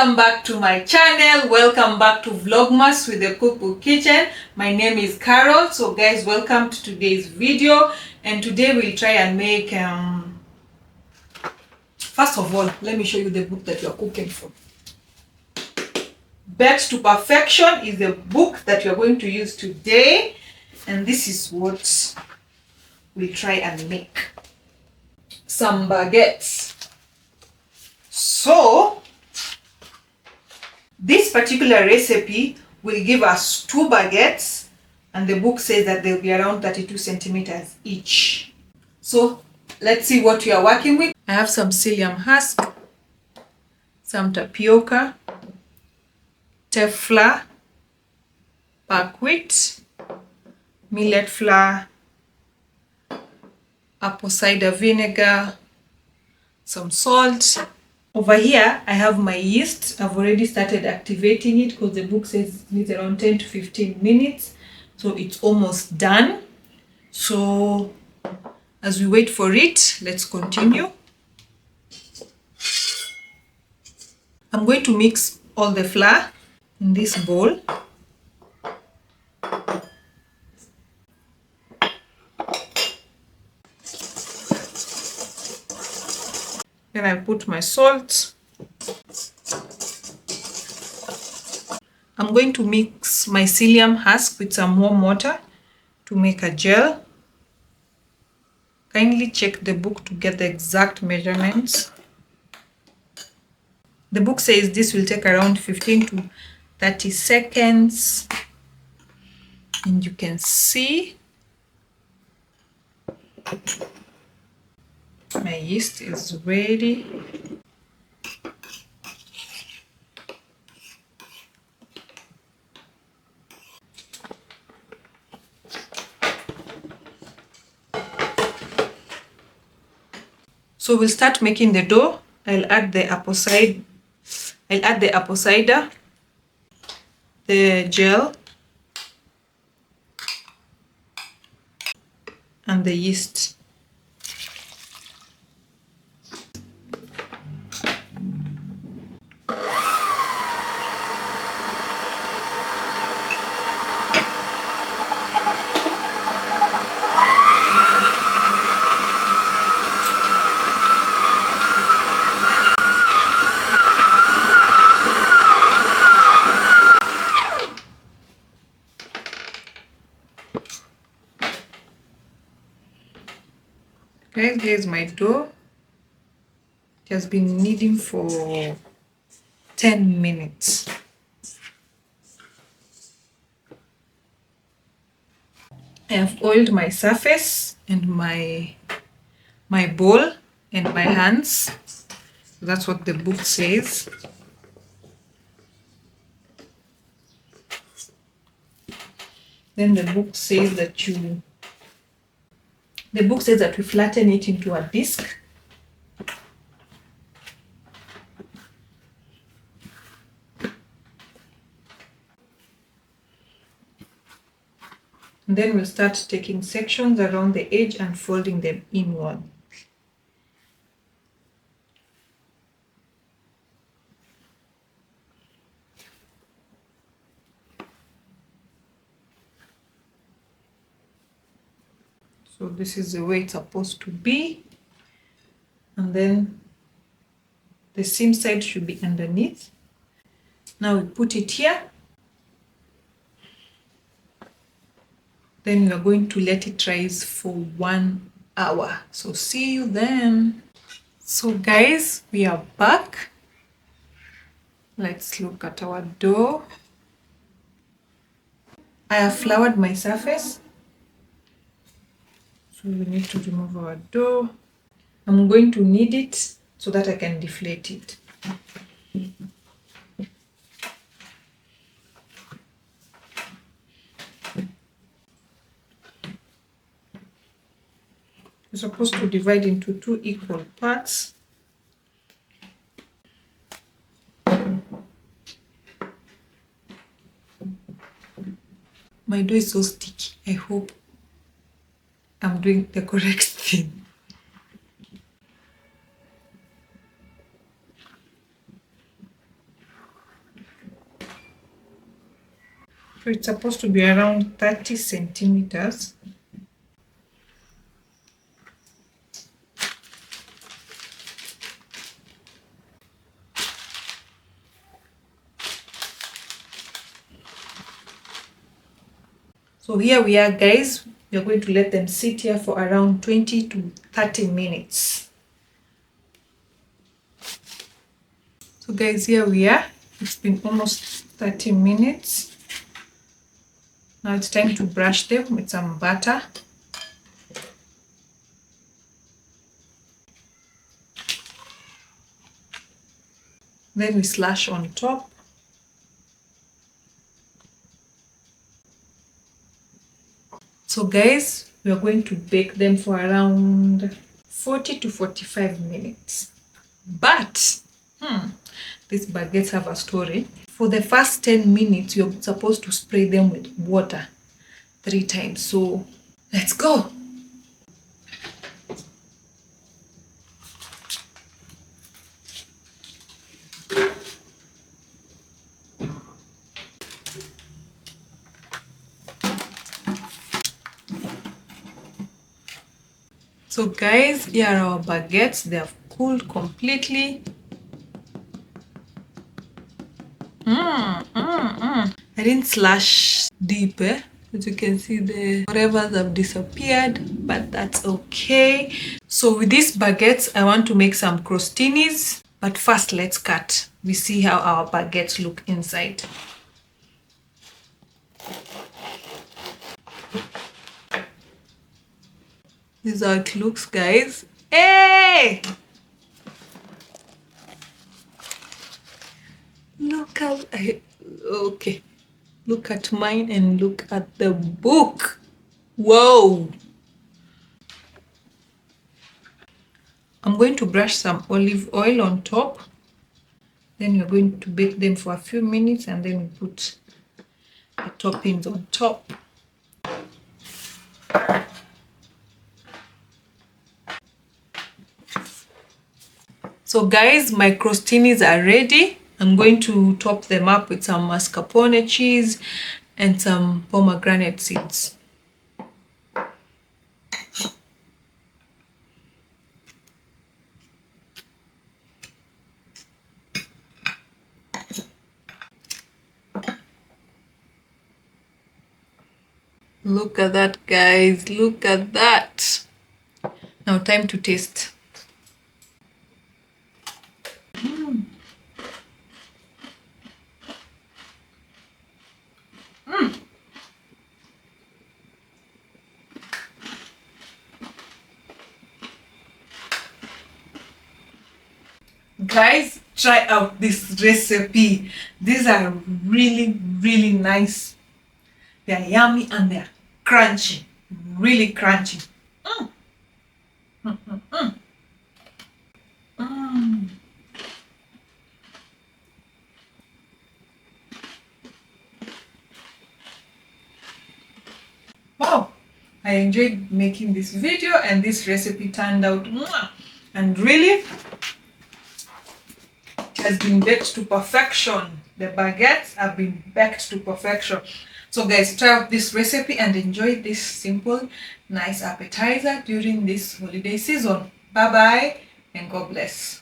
Welcome back to my channel. Welcome back to Vlogmas with the Cookbook Kitchen. My name is Carol. So guys, welcome to today's video. And today we'll try and make first of all, let me show you the book that you're cooking from. Baked to Perfection is the book that you're going to use today. And this is what we'll try and make. Some baguettes. So this particular recipe will give us 2 baguettes, and the book says that they'll be around 32 centimeters each. So let's see what we are working with. I have some psyllium husk, some tapioca, teff flour, buckwheat, millet flour, apple cider vinegar, some salt. Over here, I have my yeast. I've already started activating it because the book says it needs around 10 to 15 minutes. So it's almost done. So as we wait for it, let's continue. I'm going to mix all the flour in this bowl. Then I'll put my salt. I'm going to mix my psyllium husk with some warm water to make a gel. Kindly check the book to get the exact measurements. The book says this will take around 15 to 30 seconds. And you can see my yeast is ready. So we'll start making the dough. I'll add the apple cider, the gel, and the yeast. Guys, here's my dough. It has been kneading for 10 minutes. I have oiled my surface and my bowl and my hands. That's what the book says. Then the book says that we flatten it into a disc. And then we'll start taking sections around the edge and folding them inward. So this is the way it's supposed to be. And then the seam side should be underneath. Now we put it here. Then we are going to let it rise for 1 hour. So see you then. So guys, we are back. Let's look at our dough. I have floured my surface. So we need to remove our dough. I'm going to knead it so that I can deflate it. You're supposed to divide into 2 equal parts. My dough is so sticky. I hope I'm doing the correct thing. So it's supposed to be around 30 centimeters. So here we are, guys. We're going to let them sit here for around 20 to 30 minutes. So guys, here we are. It's been almost 30 minutes. Now it's time to brush them with some butter. Then we slash on top. So guys, we are going to bake them for around 40 to 45 minutes. But these baguettes have a story. For the first 10 minutes, you're supposed to spray them with water 3 times. So let's go. So guys, here are our baguettes. They have cooled completely. I didn't slash deep, as you can see, the whatevers have disappeared, but that's okay. So with these baguettes, I want to make some crostinis, but first let's cut. We see how our baguettes look inside. This is how it looks, guys. Hey! Look how okay. Look at mine and look at the book. Whoa! I'm going to brush some olive oil on top. Then you're going to bake them for a few minutes and then we put the toppings on top. So guys, my crostinis are ready. I'm going to top them up with some mascarpone cheese and some pomegranate seeds. Look at that, guys. Look at that. Now time to taste. Guys, try out this recipe. These are really nice. They're yummy and they're crunchy. Really crunchy. Wow, I enjoyed making this video and this recipe turned out and really it has been baked to perfection. The baguettes have been baked to perfection. So guys, try out this recipe and enjoy this simple, nice appetizer during this holiday season. Bye bye and God bless.